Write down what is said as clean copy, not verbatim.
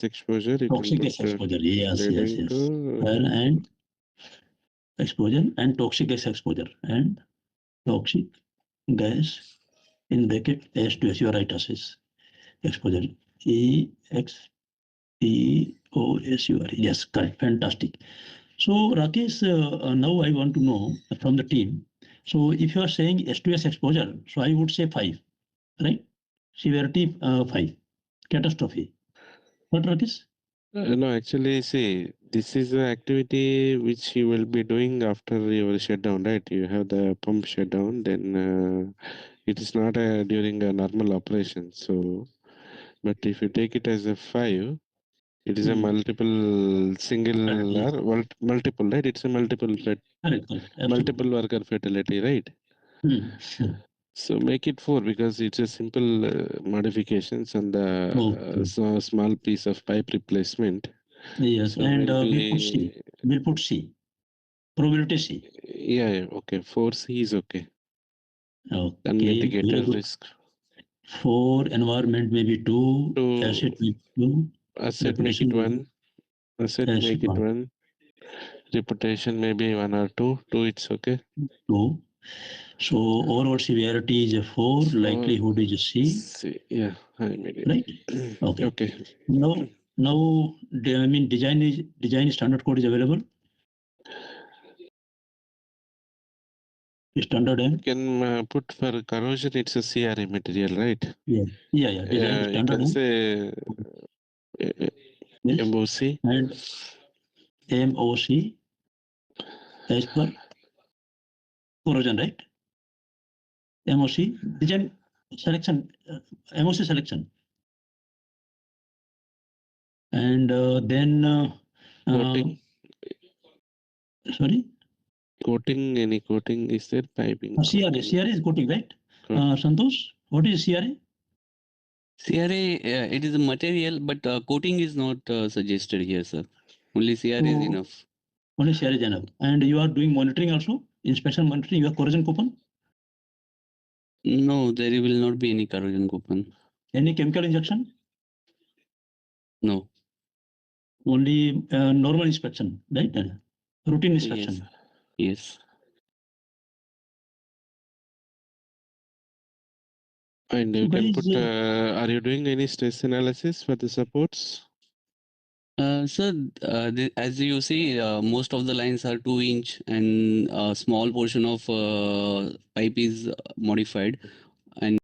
exposure, it will Toxic put, gas exposure. Yes, yes, leading yes. to And exposure and toxic gas exposure and toxic gas in bracket H2S. You are right, Ashish. Exposure. EXPOSUR. Yes, correct. Fantastic. So, Rakesh, now I want to know from the team. So, if you are saying S2S exposure, so I would say 5, right? Severity 5. Catastrophe. What, Rakesh? no, actually, see, this is the activity which you will be doing after your shutdown, right? You have the pump shutdown, then it is not during a normal operation. So, but if you take it as a 5, it is a multiple single Correct. or multiple, right? It's a multiple Correct. Absolutely. multiple worker fatality, right? Hmm. So make it 4 because it's a simple modifications and the Okay. small piece of pipe replacement. Yes, So and we'll put C. maybe We'll put C. Probability C. yeah, okay. 4C is okay. Okay, very Unmitigated good. risk. For environment, maybe 2. To Asset, maybe 2. asset make it Reputation, maybe 1. Asset asset make it 1. 1. Reputation maybe 1 or 2. 2 it's okay. 2. So overall severity is a 4. 4 Likelihood is C. C. Yeah, I made Right? it. Okay. Okay. Now, I mean, design standard code is available. Standard M. You can put for corrosion, it's a CRA material, right? Yeah. Design You standard can M. say Yes. MOC. And MOC as per corrosion, right? MOC design selection, MOC selection, and then Coating. sorry, Any coating is there? Piping CRA. coating. CRA is coating, right? Coat. Santosh, what is CRA? CRA, it is a material, but coating is not suggested here, sir. Only CRA is So enough. only CRA is enough. And you are doing monitoring also, inspection monitoring. You have corrosion coupon. No, there will not be any corrosion coupon. Any chemical injection? No. Only normal inspection, right? Routine inspection. Yes. And So you can guys, put, are you doing any stress analysis for the supports? Sir, as you see, most of the lines are 2-inch and a small portion of pipe is modified. And